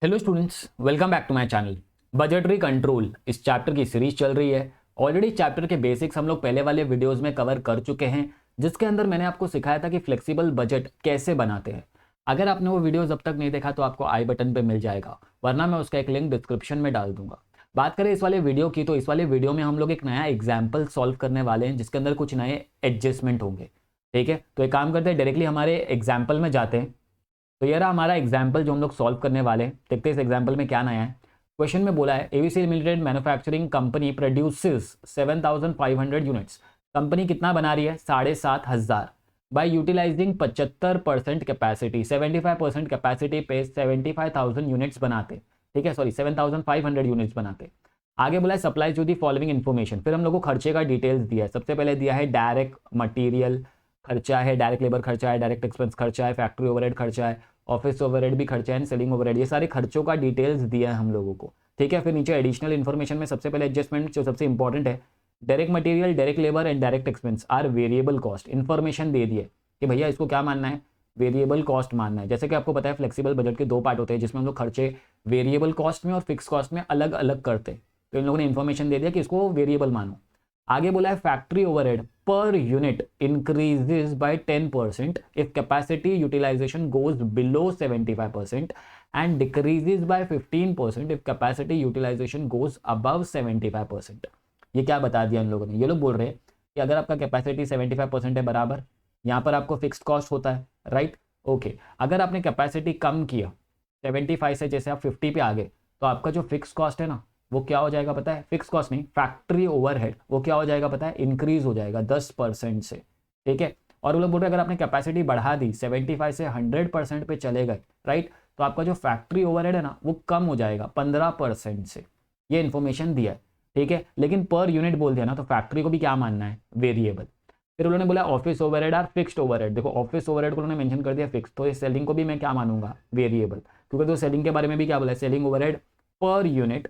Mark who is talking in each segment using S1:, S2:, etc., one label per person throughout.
S1: Hello students, welcome back to my channel. Budgetary control इस chapter की series चल रही है। ऑलरेडी चैप्टर के बेसिक्स हम लोग पहले वाले वीडियोस में कवर कर चुके हैं, जिसके अंदर मैंने आपको सिखाया था कि फ्लेक्सिबल बजट कैसे बनाते हैं। अगर आपने वो वीडियोस अब तक नहीं देखा तो आपको आई बटन पे मिल जाएगा, वरना मैं उसका एक लिंक डिस्क्रिप्शन में डाल दूंगा। बात करें इस वाले वीडियो की, तो इस वाले वीडियो में हम लोग एक नया एग्जाम्पल सॉल्व करने वाले हैं, जिसके अंदर कुछ नए एडजस्टमेंट होंगे। ठीक है, तो एक काम करते हैं, डायरेक्टली हमारे एग्जाम्पल में जाते हैं। तो ये रहा हमारा एग्जाम्पल जो हम लोग सॉल्व करने वाले हैं। देखते हैं इस एग्जाम्पल में क्या नया है। क्वेश्चन में बोला है ABC limited manufacturing company produces 7,500 units. Company कितना बना रही है? 7,500 बाय यूटिलाइजिंग 75% कैपेसिटी। 75% कैपेसिटी पे 75,000 यूनिट्स बनाते। ठीक है, सॉरी 7,500 यूनिट्स बनाते। आगे बोला है supply to the following information. फिर हम लोग को खर्चे का डिटेल्स दिया है। सबसे पहले दिया है डायरेक्ट मटीरियल खर्चा है, डायरेक्ट लेबर खर्चा है, डायरेक्ट एक्सपेंस खर्चा है, फैक्ट्री ओवरहेड खर्चा है, ऑफिस ओवरहेड भी खर्चा है, सेलिंग ओवरहेड। ये सारे खर्चों का डिटेल्स दिया है हम लोगों को। ठीक है, फिर नीचे एडिशनल इन्फॉर्मेशन में सबसे पहले एडजस्टमेंट जो सबसे इंपॉर्टेंट है, direct material, direct labour and direct expense are variable cost. Information दे दिए कि भैया इसको क्या मानना है, वेरिएबल कॉस्ट मानना है। जैसे कि आपको पता है फ्लेक्सिबल बजट के दो पार्ट होते हैं, जिसमें हम लोग खर्चे वेरिएबल कॉस्ट में और फिक्स कॉस्ट में अलग अलग करते हैं। तो इन लोगों ने इन्फॉर्मेशन दे दिया कि इसको वेरिएबल मानो। आगे बोला है factory overhead per unit increases by 10% if capacity utilisation goes below 75% and decreases by 15% if capacity utilisation goes above 75%। ये क्या बता दिया इन लोगों ने? ये लोग बोल रहे हैं कि अगर आपका कैपेसिटी 75% है बराबर, यहाँ पर आपको फिक्स्ड कॉस्ट होता है, राइट? ओके, अगर आपने कैपेसिटी कम किया 75 से, जैसे आप 50 पे आ गए, तो आपका जो फिक्स कॉस्ट है ना, वो क्या हो जाएगा पता है? फिक्स कॉस्ट नहीं, फैक्ट्री ओवरहेड, वो क्या हो जाएगा पता है? इंक्रीज हो जाएगा 10% से। ठीक है, और वो लोग बोल रहे हैं अगर आपने कैपेसिटी बढ़ा दी 75 से 100% पे चले गए, राइट, तो आपका जो फैक्ट्री ओवरहेड है ना, वो कम हो जाएगा 15% से। ये इन्फॉर्मेशन दिया है। ठीक है, लेकिन पर यूनिट बोल दिया ना, तो फैक्ट्री को भी क्या मानना है? वेरिएबल। फिर उन्होंने बोला office overhead are fixed overhead. देखो ऑफिस ओवरहेड को उन्होंने मेंशन कर दिया फिक्स, तो इस सेलिंग को भी मैं क्या मानूंगा? वेरिएबल। क्योंकि तो सेलिंग के बारे में भी क्या बोला है? Selling overhead per unit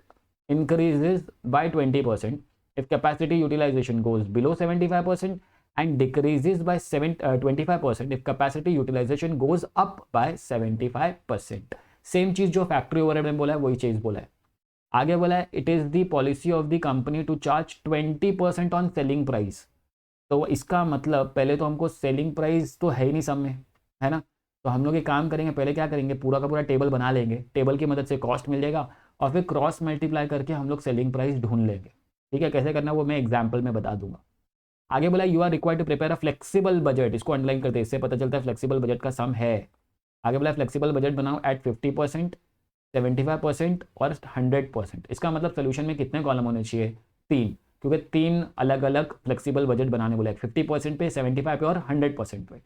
S1: increases by 20% if capacity utilization goes below 75% and decreases by 25% if capacity utilization goes up by 75%। Same चीज जो फैक्ट्री ओवरहेड में बोला है वही चीज बोला है। आगे बोला है it is the policy of the company to charge 20% on selling price. तो इसका मतलब पहले तो हमको सेलिंग प्राइस तो है ही नहीं सब में, है ना? तो हम लोग एक काम करेंगे, पहले क्या करेंगे, पूरा का पूरा टेबल बना लेंगे, टेबल की मदद से कॉस्ट मिल जाएगा और फिर क्रॉस मल्टीप्लाई करके हम लोग सेलिंग प्राइस ढूंढ लेंगे। ठीक है, कैसे करना है वो मैं एग्जाम्पल में बता दूंगा। आगे बोला you are required to prepare a flexible budget. इसको अंडरलाइन करते हैं, इससे पता चलता है फ्लेक्सिबल बजट का सम है। आगे बोला फ्लेक्सिबल बजट बनाओ एट 50%, 75% और 100%। इसका मतलब सोल्यूशन में कितने कॉलम होने चाहिए? 3, क्योंकि 3 अलग अलग फ्लेक्सिबल बजट बनाने बोला है, 50% पे, 75 पे और 100% पे।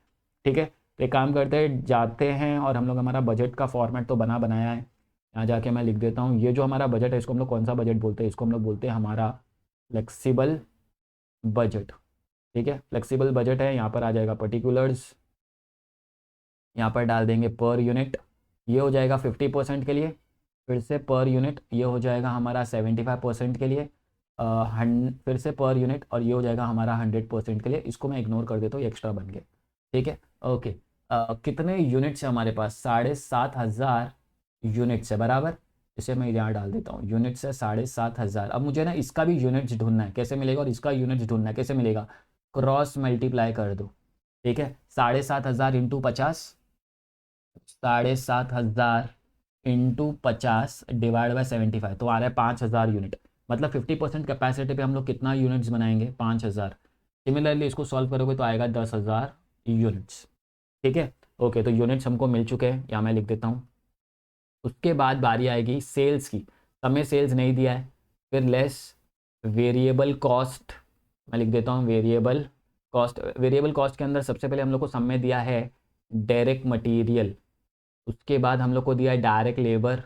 S1: ठीक है, तो एक काम करते हैं, जाते हैं और हम लोग हमारा बजट का फॉर्मेट तो बनाया है। यहाँ जाके मैं लिख देता हूँ, ये जो हमारा बजट है इसको हम लोग कौन सा बजट बोलते हैं? इसको हम लोग बोलते हैं हमारा फ्लेक्सिबल बजट। ठीक है, फ्लेक्सिबल बजट है। यहाँ पर आ जाएगा पर्टिकुलर्स, यहाँ पर डाल देंगे पर यूनिट, ये हो जाएगा 50% के लिए। फिर से पर यूनिट, ये हो जाएगा हमारा 75% के लिए। फिर से पर यूनिट, और ये हो जाएगा हमारा 100% के लिए। इसको मैं इग्नोर कर देता हूँ, ये एक्स्ट्रा बन गया। ठीक है, ओके। कितने यूनिट्स है हमारे पास? 7,500 यूनिट्स है, बराबर। इसे मैं यहाँ डाल देता हूँ, यूनिट्स है 7,500। अब मुझे ना इसका भी यूनिट्स ढूंढना है, कैसे मिलेगा? और इसका यूनिट्स ढूंढना है, कैसे मिलेगा? क्रॉस मल्टीप्लाई कर दो। ठीक है, 7,500 इंटू 50, 7,500 इंटू 50 डिवाइड बाई 75, तो आ रहा है 5,000 यूनिट। मतलब 50% कैपेसिटी पे हम लोग कितना यूनिट्स बनाएंगे? 5,000। सिमिलरली इसको सॉल्व करोगे तो आएगा 10,000 यूनिट्स। ठीक है, ओके, तो यूनिट्स हमको मिल चुके हैं, यहाँ मैं लिख देता हूँ। उसके बाद बारी आएगी सेल्स की। हमें सेल्स नहीं दिया है, फिर लेस वेरिएबल कॉस्ट, मैं लिख देता हूँ वेरिएबल कॉस्ट। वेरिएबल कॉस्ट के अंदर सबसे पहले हम लोग को सम में दिया है डायरेक्ट मटीरियल, उसके बाद हम लोग को दिया है डायरेक्ट लेबर,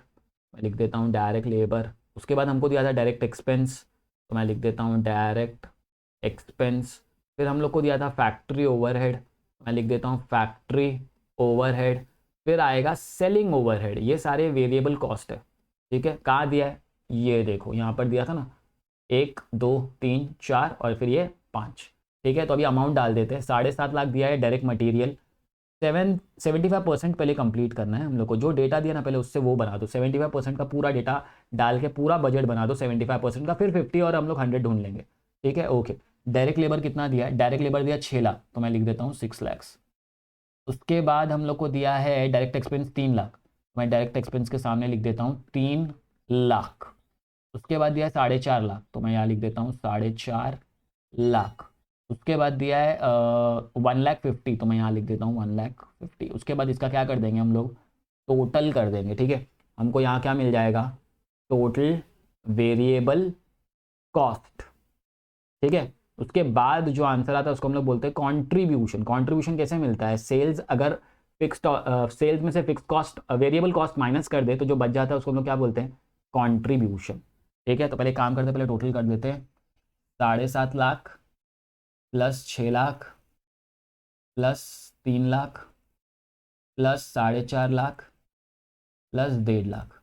S1: मैं लिख देता हूँ डायरेक्ट लेबर। उसके बाद हमको दिया था डायरेक्ट एक्सपेंस, तो मैं लिख देता हूँ डायरेक्ट एक्सपेंस। फिर हम लोग को दिया था फैक्ट्री ओवरहेड, मैं लिख देता हूँ फैक्ट्री ओवरहेड। फिर आएगा सेलिंग ओवरहेड, ये सारे वेरिएबल कॉस्ट है। ठीक है, कहाँ दिया है? ये देखो यहाँ पर दिया था ना, 1 2 3 4 और फिर ये 5। ठीक है, तो अभी अमाउंट डाल देते हैं। 7.5 लाख दिया है डायरेक्ट मटीरियल, 75% पहले कंप्लीट करना है हम लोग को। जो डेटा दिया ना पहले उससे वो बना दो, 75% का पूरा डेटा डाल के पूरा बजट बना दो 75% का, फिर 50 और हम लोग 100 ढूंढ लेंगे। ठीक है, ओके। डायरेक्ट लेबर कितना दिया है? डायरेक्ट लेबर दिया 6 लाख, तो मैं लिख देता हूँ 6 लाख। उसके बाद हम लोग को दिया है डायरेक्ट एक्सपेंस 3 लाख, तो मैं डायरेक्ट एक्सपेंस के सामने लिख देता हूँ 3 लाख। उसके बाद दिया है 4.5 लाख, तो मैं यहाँ लिख देता हूँ 4.5 लाख। उसके बाद दिया है 1,50,000, तो मैं यहाँ लिख देता हूँ 1,50,000। उसके बाद इसका क्या कर देंगे हम लोग? टोटल कर देंगे। ठीक है, हमको यहाँ क्या मिल जाएगा? Total variable cost. ठीक है, उसके बाद जो आंसर आता है उसको हम लोग बोलते हैं कॉन्ट्रीब्यूशन। कॉन्ट्रीब्यूशन कैसे मिलता है? सेल्स अगर फिक्स्ड सेल्स में से fix cost variable cost minus कर दे तो जो बच जाता है उसको हम लोग क्या बोलते हैं? कॉन्ट्रीब्यूशन। ठीक है, तो पहले काम करते हैं, पहले टोटल कर देते हैं। 7.5 lakh plus 6 lakh plus 3 lakh plus 4.5 lakh plus 1.5 lakh,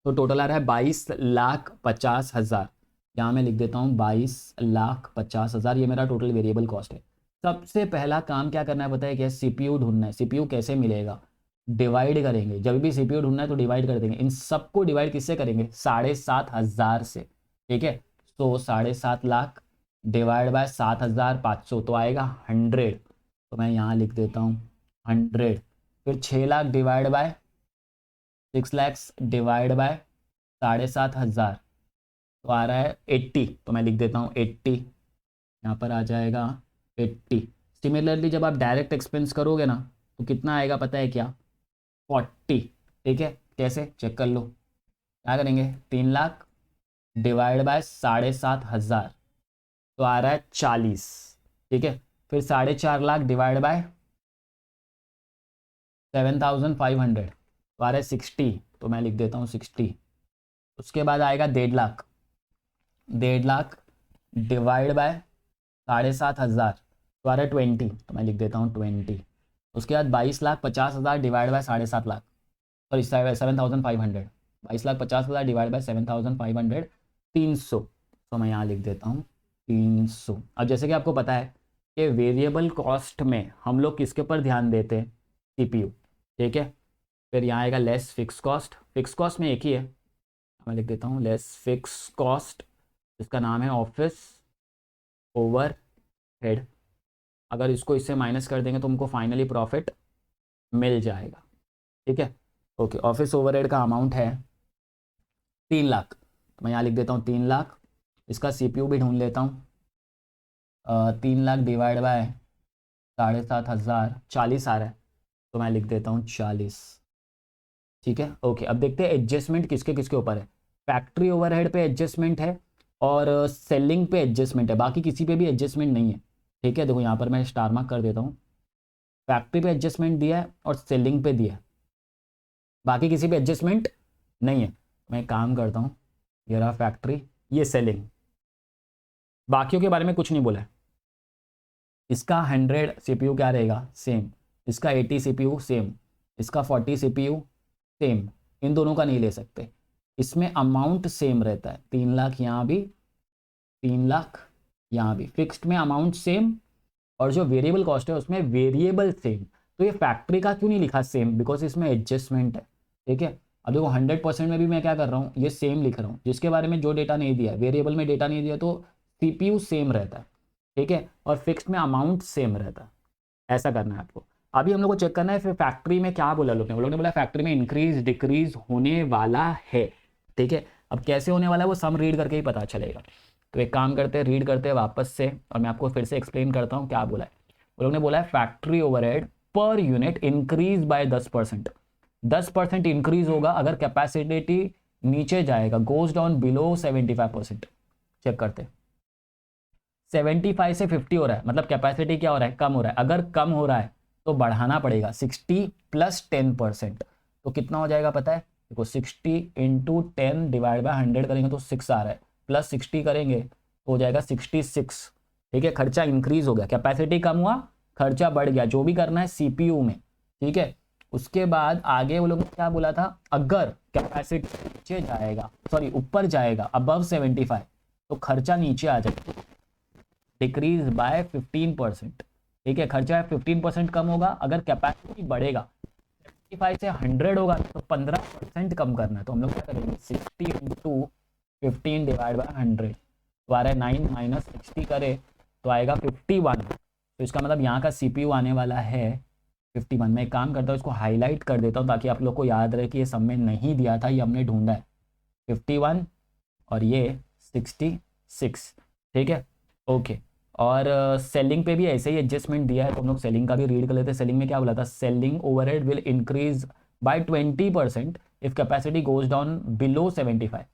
S1: तो टोटल आ रहा है 22,50,000। यहाँ मैं लिख देता हूँ 22,50,000। ये मेरा टोटल वेरिएबल कॉस्ट है। सबसे पहला काम क्या करना है पता है क्या? सीपीयू ढूंढना है। सीपीयू कैसे मिलेगा? डिवाइड करेंगे। जब भी सीपीयू ढूंढना है तो डिवाइड कर देंगे। इन सबको डिवाइड किससे करेंगे? 7,500 से। ठीक है, तो 7.5 लाख डिवाइड बाय 7,500 तो आएगा 100, तो मैं यहाँ लिख देता हूँ 100। फिर 6 lakh divide by 6 lakh divide by 7,500 तो आ रहा है 80, तो मैं लिख देता हूँ 80। यहाँ पर आ जाएगा 80। सिमिलरली जब आप डायरेक्ट एक्सपेंस करोगे ना तो कितना आएगा पता है क्या? 40। ठीक है, कैसे चेक कर लो। क्या करेंगे? 3 लाख डिवाइड बाय 7,500 तो आ रहा है 40। ठीक है, फिर 4.5 लाख डिवाइड बाय 7,500 तो आ रहा है 60, तो मैं लिख देता हूँ 60। उसके बाद आएगा 1.5 लाख। 1.5 लाख डिवाइड बाय 7,500 तो आ रहा है 20, तो मैं लिख देता हूँ 20। उसके बाद 22,50,000 divide by 7.5 lakh, sorry 7,500। 22,50,000 divide by 7,500 300, तो मैं यहाँ लिख देता हूँ 300। अब जैसे कि आपको पता है कि वेरिएबल कॉस्ट में हम लोग किसके ऊपर ध्यान देते हैं? सीपीयू। ठीक है, फिर यहाँ आएगा less fix cost. Fix cost में एक ही है, मैं लिख देता हूँ लेस फिक्स कॉस्ट, इसका नाम है ऑफिस ओवर हेड। अगर इसको इससे माइनस कर देंगे तो हमको फाइनली प्रॉफिट मिल जाएगा। ठीक है, ओके। ऑफिस ओवरहेड का अमाउंट है 3 लाख, तो मैं यहाँ लिख देता हूँ 3 लाख। इसका सीपीयू भी ढूंढ लेता हूँ। 3 लाख डिवाइड बाय 7,500 40 आ रहा है, तो मैं लिख देता हूँ 40। ठीक है, ओके। अब देखते हैं एडजस्टमेंट किसके किसके ऊपर है। फैक्ट्री ओवरहेड पे एडजस्टमेंट है और सेलिंग पे एडजस्टमेंट है, बाकी किसी पे भी एडजस्टमेंट नहीं है। ठीक है, देखो यहाँ पर मैं स्टार मार्क कर देता हूँ। फैक्ट्री पे एडजस्टमेंट दिया है और सेलिंग पे दिया है, बाकी किसी पे एडजस्टमेंट नहीं है। मैं काम करता हूँ, ये रहा फैक्ट्री, ये सेलिंग, बाकियों के बारे में कुछ नहीं बोला है। इसका 100 सीपीयू क्या रहेगा? सेम। इसका 80 सीपीयू सेम। इसका 40 सीपीयू सेम। इन दोनों का नहीं ले सकते। इसमें अमाउंट सेम रहता है, 3 लाख यहाँ भी, 3 लाख यहाँ भी। फिक्स्ड में अमाउंट सेम और जो वेरिएबल कॉस्ट है उसमें वेरिएबल सेम। तो ये फैक्ट्री का क्यों नहीं लिखा सेम? बिकॉज इसमें एडजस्टमेंट है। ठीक है, अब देखो 100% में भी मैं क्या कर रहा हूँ? ये सेम लिख रहा हूँ। जिसके बारे में जो डेटा नहीं दिया, वेरिएबल में डेटा नहीं दिया, तो सीपीयू सेम रहता है। ठीक है, और फिक्स्ड में अमाउंट सेम रहता है। ऐसा करना है आपको। अभी हम लोग को चेक करना है फिर फैक्ट्री में क्या बोला लोग ने बोला फैक्ट्री में इंक्रीज डिक्रीज होने वाला है। ठीक है, अब कैसे होने वाला है वो सम रीड करके ही पता चलेगा। तो एक काम करते हैं, रीड करते हैं वापस से और मैं आपको फिर से एक्सप्लेन करता हूँ क्या बोला है। वो लोग ने बोला है factory overhead per unit increase by 10%। 10% increase होगा अगर कैपेसिटी नीचे जाएगा, गोज डाउन बिलो 75%। चेक करते हैं, 75 से 50 हो रहा है, मतलब कैपेसिटी क्या हो रहा है? कम हो रहा है। अगर कम हो रहा है तो बढ़ाना पड़ेगा 60 प्लस 10%। तो कितना हो जाएगा पता है? देखो 60 इंटू 10 डिवाइड बाय 100 करेंगे तो 6 आ रहा है, प्लस 60 करेंगे तो हो जाएगा 66। ठीक है, खर्चा इंक्रीज हो गया, कैपेसिटी कम हुआ, खर्चा बढ़ गया, जो भी करना है सीपीयू में। ठीक है, उसके बाद आगे वो लोग ने क्या बोला था? अगर कैपेसिटी नीचे जाएगा, सॉरी ऊपर जाएगा अबव 75 तो खर्चा नीचे आ जाएगा, डिक्रीज बाय 15%। ठीक है, खर्चा 15% कम होगा। अगर कैपेसिटी बढ़ेगा 75 से 100 होगा तो 15% कम करना है। तो हम लोग क्या करेंगे, 60 इंटू 15 डिवाइड बाई 100, तो आ रहा है 9 माइनस 60 करे तो आएगा 51। तो इसका मतलब यहाँ का CPU आने वाला है 51। मैं एक काम करता हूँ, इसको हाईलाइट कर देता हूँ ताकि आप लोग को याद रहे कि ये सब में नहीं दिया था, ये हमने ढूंढा है 51 और ये 66। ठीक है, ओके। और सेलिंग पे भी ऐसे ही एडजस्टमेंट दिया है, तो हम लोग सेलिंग का भी रीड कर लेते हैं। सेलिंग में क्या बोला था, selling overhead will increase by 20% if capacity goes down below 75।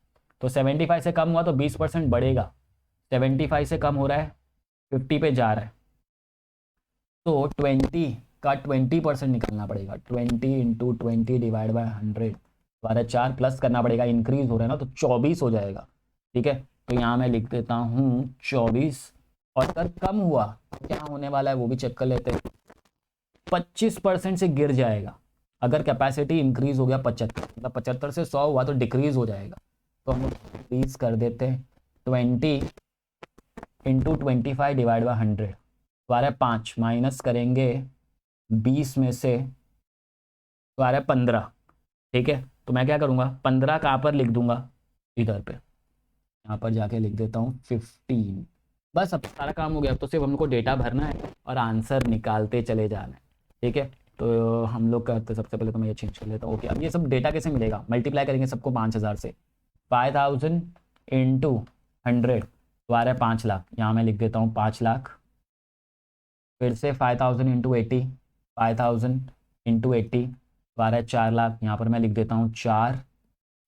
S1: तो 75 से कम हुआ तो 20% बढ़ेगा, 75 से कम हो रहा है 50 पे जा रहा है, तो 20 का 20% निकालना पड़ेगा। 20 इंटू 20 डिवाइड बाई 100, दोबारा 4 प्लस करना पड़ेगा, इंक्रीज हो रहा है ना, तो 24 हो जाएगा। ठीक है, तो यहाँ मैं लिख देता हूँ 24। और अगर कम हुआ तो क्या होने वाला है वो भी चेक कर लेते हैं। 25% से गिर जाएगा। अगर कैपेसिटी इंक्रीज हो गया 75, मतलब 75 से 100 हुआ तो डिक्रीज हो जाएगा। तो हम डिक्रीज कर देते हैं 20 इंटू 25 डिवाइड बाई 100, तो आ रहा है 5, माइनस करेंगे 20 में से तो आ रहा है 15। ठीक है, तो मैं क्या करूँगा, 15 कहाँ पर लिख दूंगा, इधर पे, यहाँ पर जाके लिख देता हूँ 15। बस अब सारा काम हो गया। अब तो सिर्फ हमको डेटा भरना है और आंसर निकालते चले जाना है। ठीक है, तो हम लोग करते, सबसे पहले तो मैं ये चेंज कर लेता हूँ। ओके, अब ये सब डेटा कैसे मिलेगा, मल्टीप्लाई करेंगे सबको 5000 से। 5000 इंटू 100 तो आ रहा है 5 लाख, यहाँ मैं लिख देता हूँ 5 लाख। फिर से 5000 इंटू 80, 5000 इंटू 80 तो आ रहा है 4 लाख, यहाँ पर मैं लिख देता हूँ 4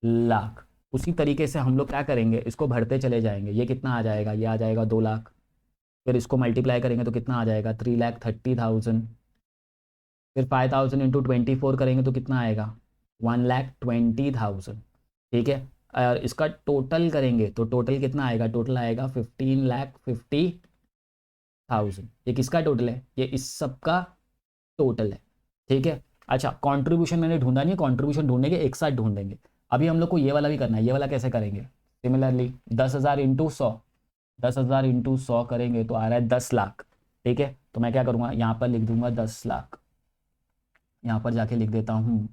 S1: लाख। उसी तरीके से हम लोग क्या करेंगे, इसको भरते चले जाएंगे। ये कितना आ जाएगा, ये आ जाएगा 2 लाख। फिर इसको मल्टीप्लाई करेंगे तो कितना आ जाएगा, 3,30,000। फिर 5000 इंटू 24 करेंगे तो कितना आएगा, 1,20,000। ठीक है, और इसका टोटल करेंगे तो टोटल कितना आएगा, टोटल आएगा 15,50,000। ये किसका टोटल है, ये इस सब का टोटल है। ठीक है, अच्छा, कंट्रीब्यूशन मैंने ढूंढा नहीं है, कंट्रीब्यूशन ढूंढेंगे एक साथ ढूंढेंगे। अभी हम लोग को ये वाला भी करना है। ये वाला कैसे करेंगे, सिमिलरली 10,000 इंटू 100, 10,000 इंटू 100 करेंगे तो आ रहा है 10 लाख। ठीक है, तो मैं क्या करूँगा, यहाँ पर लिख दूंगा 10 लाख, यहाँ पर जाके लिख देता हूँ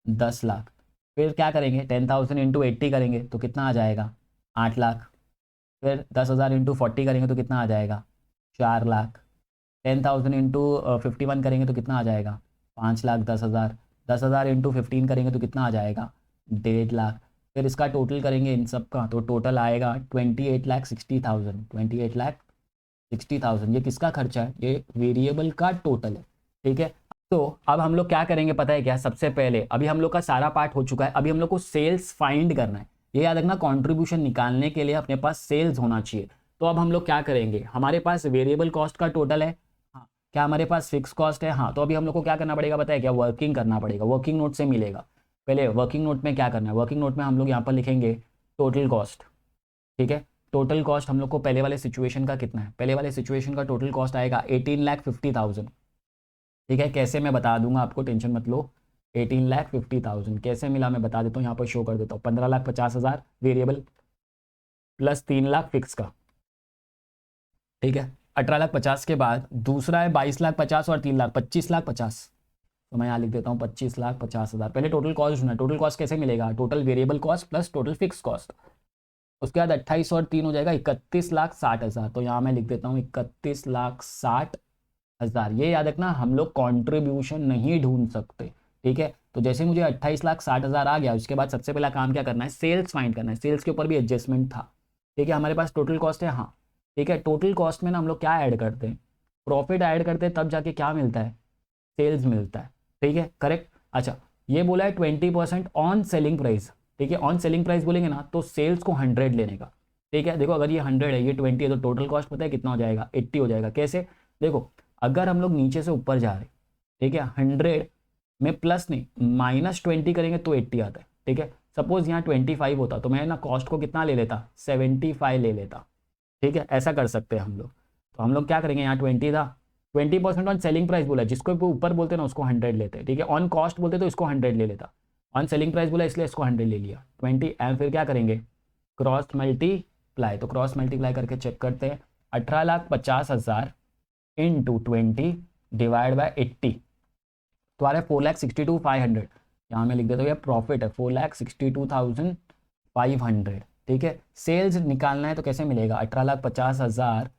S1: 10 लाख। फिर क्या करेंगे, 10,000 इंटू 80 करेंगे तो कितना आ जाएगा, 8 लाख। फिर 10,000 इंटू 40 करेंगे तो कितना आ जाएगा, 4 लाख। 10,000 इंटू 51 करेंगे तो कितना आ जाएगा, 5,10,000। 10,000 इंटू 15 करेंगे तो कितना आ जाएगा, 1.5 लाख। फिर इसका टोटल करेंगे इन सब का तो टोटल आएगा 28,60,000, 28,60,000। ये किसका खर्चा है, ये वेरिएबल का टोटल है। ठीक है, तो अब हम लोग क्या करेंगे पता है क्या, सबसे पहले अभी हम लोग का सारा पार्ट हो चुका है, अभी हम लोग को सेल्स फाइंड करना है। ये याद रखना, कंट्रीब्यूशन निकालने के लिए अपने पास सेल्स होना चाहिए। तो अब हम लोग क्या करेंगे, हमारे पास वेरिएबल कॉस्ट का टोटल है, हाँ, क्या हमारे पास फिक्स कॉस्ट है, हाँ। तो अभी हम लोग को क्या करना पड़ेगा पता है क्या, वर्किंग करना पड़ेगा। वर्किंग नोट से मिलेगा। पहले वर्किंग नोट में क्या करना है, वर्किंग नोट में हम लोग यहाँ पर लिखेंगे टोटल कॉस्ट। ठीक है, टोटल कॉस्ट हम लोग को पहले वाले सिचुएशन का कितना है, पहले वाले सिचुएशन का टोटल कॉस्ट आएगा 18,50,000। ठीक है, कैसे मैं बता दूंगा आपको, टेंशन मत लो। 18,50,000 कैसे मिला मैं बता देता हूँ, यहाँ पर शो कर देता हूँ। 15,50,000 वेरिएबल प्लस 3 लाख फिक्स का। ठीक है, 18,50,000 के बाद दूसरा है 22,50,000 और 3 लाख, 25,50,000। तो मैं यहाँ लिख देता हूँ 25,50,000। पहले टोटल कॉस्ट ढूंढना। टोटल कॉस्ट कैसे मिलेगा, total variable cost plus total fix cost. उसके बाद 28 और 3 हो जाएगा 31,60,000। तो यहाँ मैं लिख देता हूँ 31,60,000। ये याद रखना, हम लोग कॉन्ट्रीब्यूशन नहीं ढूंढ सकते। ठीक है, तो जैसे मुझे 28,60,000 आ गया, उसके बाद सबसे पहला काम क्या करना है, सेल्स फाइंड करना है। सेल्स के ऊपर भी एडजस्टमेंट था। ठीक है, हमारे पास टोटल कॉस्ट है, हाँ। ठीक है, टोटल कॉस्ट में ना हम लोग क्या ऐड करते हैं, प्रॉफिट ऐड करते हैं, तब जाके क्या मिलता है, सेल्स मिलता है। ठीक है, करेक्ट। अच्छा, ये बोला है 20% ऑन सेलिंग प्राइस। ठीक है, ऑन सेलिंग प्राइस बोलेंगे ना तो सेल्स को 100 लेने का। ठीक है, देखो अगर ये 100 है, ये 20 है, तो टोटल कॉस्ट पता है कितना हो जाएगा, 80 हो जाएगा। कैसे, देखो अगर हम लोग नीचे से ऊपर जा रहे, ठीक है, 100 में प्लस नहीं -20 करेंगे तो 80 आता है। ठीक है, सपोज यहाँ 25 होता तो मैं ना कॉस्ट को कितना ले लेता, 75 ले लेता। ठीक है, ऐसा कर सकते हैं हम लोग। तो हम लोग क्या करेंगे, यहाँ 20 था, 20% ऑन सेलिंग प्राइस बोला, जिसको ऊपर बोलते ना उसको 100 लेते हैं। ठीक है, ऑन कॉस्ट बोलते तो इसको 100 ले लेता, ऑन सेलिंग प्राइस बोला इसलिए इसको 100 ले लिया 20। एंड फिर क्या करेंगे, क्रॉस मल्टीप्लाई। तो क्रॉस मल्टीप्लाई करके चेक करते हैं, 18,50,000 इंटू 20 डिवाइड बाय 80 तो आ रहा है 4,62,500। यहाँ मैं लिख देता हूँ ये प्रॉफिट है 4,62,500। ठीक है, सेल्स निकालना है तो कैसे मिलेगा, 18,50,000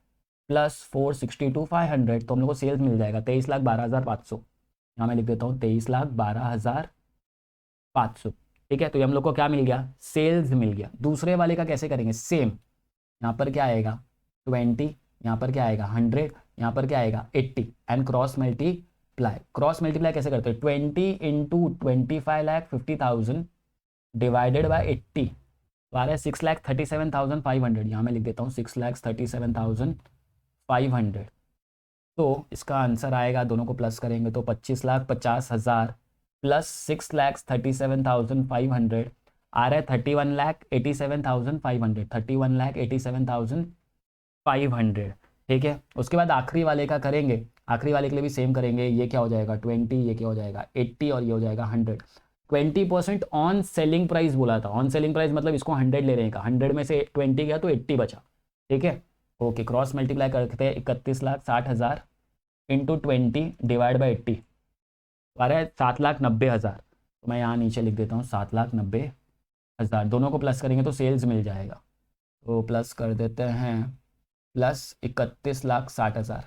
S1: प्लस 4,62,500 तो हम लोग को सेल्स मिल जाएगा 23,12,500। यहाँ मैं लिख देता हूँ 23,12,500। ठीक है, तो ये हम लोग को क्या मिल गया, सेल्स मिल गया। दूसरे वाले का कैसे करेंगे, सेम, यहाँ पर क्या आएगा 20, यहाँ पर क्या आएगा 100, यहाँ पर क्या आएगा 80 and cross multiply. Cross multiply कैसे करते हैं, 20 इंटू 25,50,000 डिवाइडेड बाय 80 तो आ रहा है 6,37,500। यहाँ मैं लिख देता हूँ 6,37,500। तो इसका आंसर आएगा, दोनों को प्लस करेंगे तो 25,50,000 प्लस 6,37,500 आ रहा है 31,87,500। 31,87,500। ठीक है, उसके बाद आखिरी वाले का करेंगे, आखिरी वाले के लिए भी सेम करेंगे। ये क्या हो जाएगा 20, ये क्या हो जाएगा 80 और ये हो जाएगा 100। 20% ऑन सेलिंग प्राइस बोला था, ऑन सेलिंग प्राइस मतलब इसको 100 ले रहे हैं, 100 में से 20 गया तो 80 बचा। ठीक है, ओके, क्रॉस मल्टीप्लाई करते हैं 31,60,000 इंटू 20 डिवाइड बाई 80 आ रहा है 7,90,000। तो मैं यहाँ नीचे लिख देता हूँ 7,90,000। दोनों को प्लस करेंगे तो सेल्स मिल जाएगा, तो प्लस कर देते हैं प्लस 31,60,000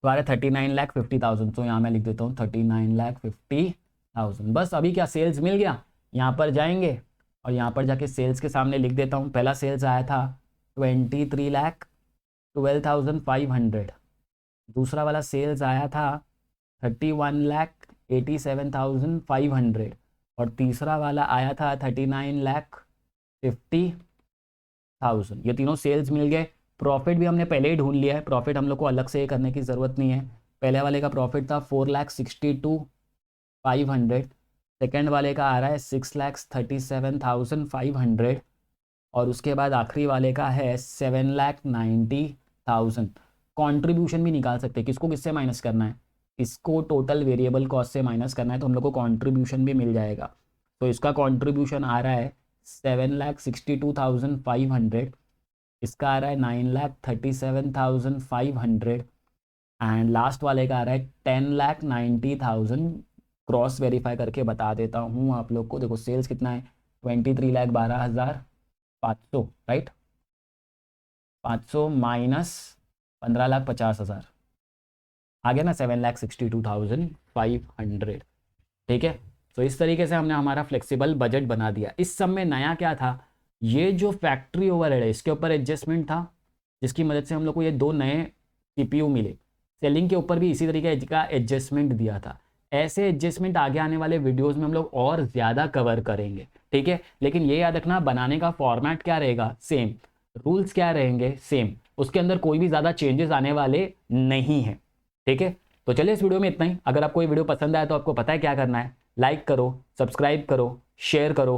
S1: तो आ रहा है 39,50,000। तो यहाँ मैं लिख देता हूँ 39,50,000। बस अभी क्या सेल्स मिल गया, यहाँ पर जाएंगे और यहाँ पर जाके सेल्स के सामने लिख देता हूँ। पहला सेल्स आया था 23,12,500, दूसरा वाला सेल्स आया था 31,87,500 और तीसरा वाला आया था 39,50,000। ये तीनों सेल्स मिल गए। प्रॉफिट भी हमने पहले ही ढूंढ लिया है, प्रॉफिट हम लोग को अलग से करने की ज़रूरत नहीं है। पहले वाले का प्रॉफिट था 4,62,500, सेकेंड वाले का आ रहा है 6,37,500 और उसके बाद आखिरी वाले का है 7,90,000। कंट्रीब्यूशन भी निकाल सकते हैं, किसको किससे माइनस करना है, इसको टोटल वेरिएबल कॉस्ट से माइनस करना है तो हम लोग को कंट्रीब्यूशन भी मिल जाएगा। तो इसका कंट्रीब्यूशन आ रहा है 7,62,500, इसका आ रहा है 9,37,500 एंड लास्ट वाले का आ रहा है 10,90,000। क्रॉस वेरीफाई करके बता देता हूँ आप लोग को। देखो सेल्स कितना है 23,12,500, राइट, 500 माइनस 15,50,000 आ गया ना 7,62,500। ठीक है, तो इस तरीके से हमने हमारा फ्लेक्सिबल बजट बना दिया। इस सब में नया क्या था, ये जो फैक्ट्री ओवरहेड है इसके ऊपर एडजस्टमेंट था, जिसकी मदद से हम लोग को ये 2 नए सीपीयू मिले। सेलिंग के ऊपर भी इसी तरीके का एडजस्टमेंट दिया था। ऐसे एडजस्टमेंट आगे आने वाले वीडियोस में हम लोग और ज़्यादा कवर करेंगे। ठीक है, लेकिन ये याद रखना बनाने का फॉर्मेट क्या रहेगा, सेम, रूल्स क्या रहेंगे सेम, उसके अंदर कोई भी ज़्यादा चेंजेस आने वाले नहीं है। ठीक है, तो चलिए इस वीडियो में इतना ही। अगर आपको ये वीडियो पसंद आया तो आपको पता है क्या करना है, लाइक करो, सब्सक्राइब करो, शेयर करो